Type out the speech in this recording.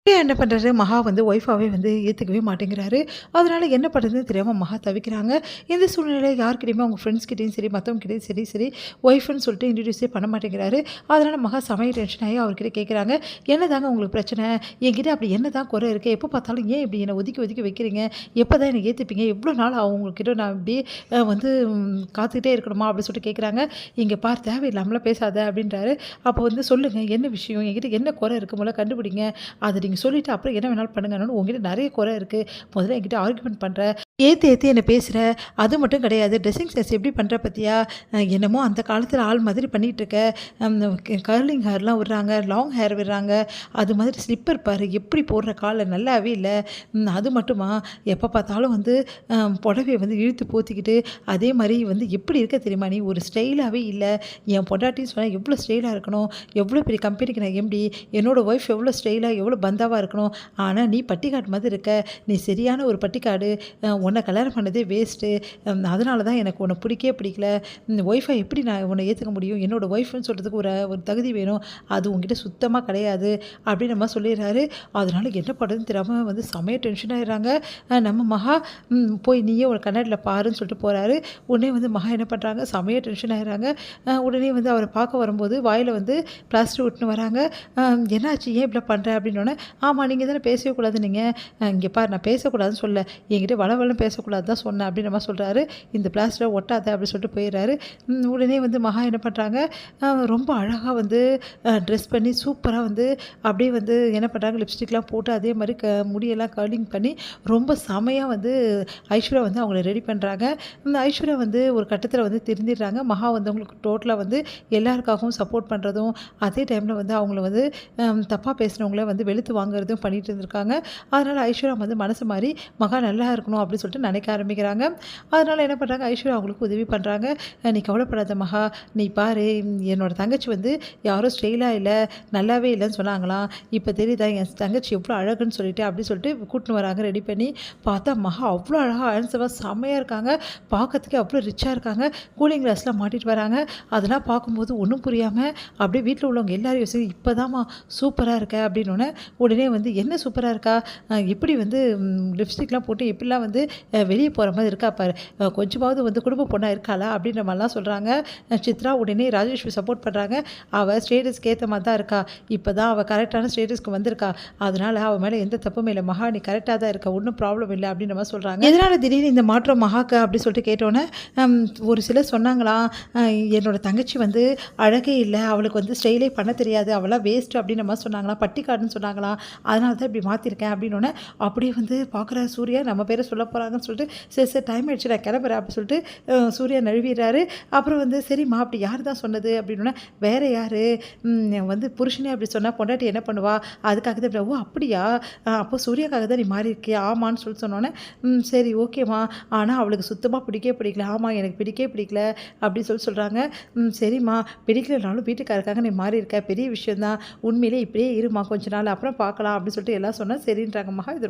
என்ன பண்ணுறாரு, மகா வந்து ஒய்ஃபாவே வந்து ஏத்துக்கவே மாட்டேங்கிறாரு. அதனால என்ன பண்ணுறதுன்னு தெரியாம மகா தவிக்கிறாங்க. இந்த சூழ்நிலையில யார்கிட்டயுமே அவங்க ஃப்ரெண்ட்ஸ் கிட்டயும் சரி, மத்தவங்ககிட்டயும் சரி சரி ஒய்ஃப்ன்னு சொல்லிட்டு இன்ட்ரோடியூஸே பண்ண மாட்டேங்கிறாரு. அதனால மகா செமையா டென்ஷன் ஆகி அவர்கிட்ட கேட்குறாங்க, "என்னதாங்க உங்களுக்கு பிரச்சனை? என்கிட்ட அப்படி என்னதான் குறை இருக்கு? எப்போ பார்த்தாலும் ஏன் இப்படி என்ன ஒதுக்கி ஒதுக்கி வைக்கிறீங்க? எப்பதான் என்ன ஏத்துப்பீங்க? எவ்வளோ நாள் ஆகும் உங்ககிட்ட நான் இப்படியே வந்து காத்துக்கிட்டே இருக்கணுமா?" அப்படின்னு சொல்லிட்டு கேட்குறாங்க. "இங்க பார் தேவையில்லாமலாம் பேசாத" அப்படின்றாரு. அப்போ வந்து சொல்லுங்க என்ன விஷயம்? என்கிட்ட என்ன குறை இருக்கு? முதல்ல கண்டுபிடிங்க. அத நீங்க சொல்லிட்டு அப்புறம் என்ன வேணாலும் பண்ணுங்கன்னு உன்கிட்ட நெறைய குறை இருக்கு. முதல்ல என்கிட்ட ஆர்கியூமென்ட் பண்ற. ஏத்து ஏத்து என்ன பேசுற. அது மட்டும் கிடையாது. ட்ரெஸ்ஸிங் சென்ஸ் எப்படி பண்ற பார்த்தியா? என்னமோ அந்த காலத்துல ஆள் மாதிரி பண்ணிட்டு இருக்க. அம் கர்லிங் ஹேர்லாம் விடுறாங்க. லாங் ஹேர் விடுறாங்க. அது மாதிரி ஸ்லிப்பர் பாரு எப்படி போடுற கால்ல நல்லாவே இல்ல. அது மட்டுமா எப்ப பார்த்தாலும் வந்து புடவைய வந்து இழுத்து போத்திக்கிட்டு, அதே மாரி வந்து எப்படி இருக்க தெரியுமா நீ? ஒரு ஸ்டைலாவே இல்ல. என் பொண்டாட்டின்னு சொன்னா எவ்வளோ ஸ்டைலா இருக்கணும். எவ்வளோ பெரிய கம்பெனிக்கு நான் எம்டி. என்னோட ஒய்ஃப் எவ்வளோ ஸ்டைலா எவ்வளோ பந்தாவா இருக்கணும். ஆனா நீ பட்டிக்காடு மாதிரி இருக்க. நீ சரியான ஒரு பட்டிக்காடு. உன்ன கல்யாணம் பண்ணதே வேஸ்ட்டு. அதனால தான் எனக்கு உன்ன பிடிக்கவே பிடிக்கல. ஒய்ஃபை எப்படி நான் உன்ன ஏத்துக்க முடியும்? என்னோட ஒய்ஃப்ன்னு சொல்றதுக்கு ஒரு ஒரு தகுதி வேணும். அது உன்கிட்ட சுத்தமா கிடையாது. அப்படின்னு நம்ம சொல்லிடுறாரு. அதனால என்ன பண்ணுறதுன்னு தெரியாம வந்து செமையா டென்ஷன் ஆயிடுறாங்க. நம்ம மகா போய் நீயே ஒரு கண்ணாடில பாருன்னு சொல்லிட்டு போறாரு. உடனே வந்து மகா என்ன பண்றாங்க, செமையா டென்ஷன் ஆயிடுறாங்க. உடனே வந்து அவர பார்க்க வரும்போது வாயில வந்து பிளாஸ்டர் ஒட்டின்னு வராங்க. என்னாச்சு? ஏன் இப்படிலாம் பண்ற? அப்படின்னோனே, ஆமா நீங்க தானே பேசவே கூடாதுன்னீங்க. இங்க பாரு நான் பேசக்கூடாதுன்னு சொல்லல. என்கிட்ட வளவளன்னு பேசக்கூடாது தான் சொன்னேன் அப்படின்ற மாரி சொல்றாரு. இந்த பிளாஸ்டர ஒட்டாத அப்படின்னு சொல்லிட்டு போயிடுறாரு. உடனே வந்து மகா என்ன பண்றாங்க, ரொம்ப அழகா வந்து ட்ரெஸ் பண்ணி சூப்பரா வந்து அப்படியே வந்து என்ன பண்றாங்க, லிப்ஸ்டிக்லாம் போட்டு அதே மாரி முடியெல்லாம் கர்லிங் பண்ணி ரொம்ப செமையா வந்து ஐஸ்வர்யா வந்து அவங்கள ரெடி பண்றாங்க. இந்த ஐஸ்வர்யா வந்து ஒரு கட்டத்தில வந்து திருந்திடுறாங்க. மகா வந்து அவங்களுக்கு டோட்டலா வந்து எல்லாருக்காகவும் சப்போர்ட் பண்றதும், அதே டைம்ல வந்து அவங்கள வந்து தப்பா பேசினவங்கள வந்து வெளுத்து வாங்குறதும் பண்ணிட்டு இருந்திருக்காங்க. அதனால ஐஸ்வர்யா வந்து மனசு மாறி மகா நல்லா இருக்கணும் அப்படின்னு சொல்லிட்டு நினைக்க ஆரம்பிக்கிறாங்க. அதனால என்ன பண்றாங்க, ஐஸ்வர்யா அவங்களுக்கு உதவி பண்றாங்க. "நீ கவலைப்படாத மகா. நீ பாரு என்னோட தங்கச்சி வந்து யாரும் ஸ்டைலா இல்ல, நல்லாவே இல்லன்னு சொன்னாங்களாம். இப்ப தெரியுதா என் தங்கச்சி எவ்வளோ அழகுன்னு சொல்லிட்டு" அப்படி சொல்லிட்டு கூட்டின்னு வராங்க ரெடி பண்ணி. பார்த்தா மகா அவ்வளோ அழகா ஹேண்ட்ஸமா செம்மையா இருக்காங்க. பார்க்கறதுக்கே அவ்வளோ ரிச்சா இருக்காங்க. கூலிங் கிளாஸ்லாம் மாட்டிட்டு வராங்க. அதெல்லாம் பார்க்கும்போது ஒண்ணும் புரியாம அப்படியே வீட்ல உள்ளவங்க எல்லாரும் யோசி "இப்பதாம்மா சூப்பரா இருக்க" அப்படின்னோனே, உடனே வந்து "என்ன சூப்பரா இருக்கா? எப்படி வந்து லிப்ஸ்டிக்லாம் போட்டு எப்படிலாம் வந்து வெளிய போற மாரி இருக்கா பாரு. கொஞ்சமாவது வந்து குடும்ப பொண்ணா இருக்காளா?" அப்படின்ற மாரிலாம் சொல்றாங்க. சித்ரா உடனே ராஜேஷ்க்கு சப்போர்ட் பண்றாங்க. "அவ ஸ்டேட்டஸ்க்கு ஏத்த மாரி தான் இருக்கா. இப்பதான் அவ கரெக்ட்டான ஸ்டேட்டஸ்க்கு வந்திருக்கா. அதனால அவ மேல எந்த தப்புமே இல்ல. மகா நீ கரெக்ட்டா தான் இருக்க. ஒண்ணும் ப்ராப்ளம் இல்ல." அப்படின்ற மாரி சொல்றாங்க. எதனால திடீர்னு இந்த மாற்றம் மகாக்கு அப்படி சொல்லிட்டு கேட்டோனே, ஒரு சிலர் சொன்னாங்களாம், என்னோட தங்கச்சி வந்து அழகே இல்ல. அவளுக்கு வந்து ஸ்டைலே பண்ண தெரியாது. அவலாம் வேஸ்ட் அப்படின்ற மாரி சொன்னாங்களாம். பட்டிக்காடுன்னு சொன்னாங்களாம். அதனால தான் இப்படி மாத்திருக்கேன் அப்படின்னோனே, அப்படியே வந்து பார்க்குறாரு சூர்யா. நம்ம பேர சொல்ல போறாங்கன்னு சொல்லிட்டு, "சரி சரி டைம் ஆயிடுச்சு நான் கிளம்புறேன்" அப்படி சொல்லிட்டு சூர்யா நழுவிறாரு. அப்புறம் வந்து "சரிம்மா அப்படி யார் தான் சொன்னது?" அப்படின்னோனே, "வேற யாரு? வந்து புருஷனே அப்படி சொன்னா பொண்டாட்டி என்ன பண்ணுவா? அதுக்காக தான் இப்படி." "ஓ அப்படியா? அப்போ சூர்யாக்காக தான் நீ மாறியிருக்கியா?" ஆமான்னு சொல்லி சொன்னோனே, சரி ஓகேம்மா. ஆனா அவளுக்கு சுத்தமா பிடிக்கவே பிடிக்கல." "ஆமா எனக்கு பிடிக்கவே பிடிக்கல" அப்படி சொல்லி சொல்றாங்க. சரிம்மா பிடிக்கலனாலும் வீட்டுக்காருக்காக நீ மாறியிருக்க. பெரிய விஷயம் தான். உண்மையிலே இப்படியே இரும்மா கொஞ்ச நாள் அப்புறம் பார்க்கலாம்" அப்படின்னு சொல்லிட்டு எல்லாம் சொன்னா சரின்றாங்க மகா. இது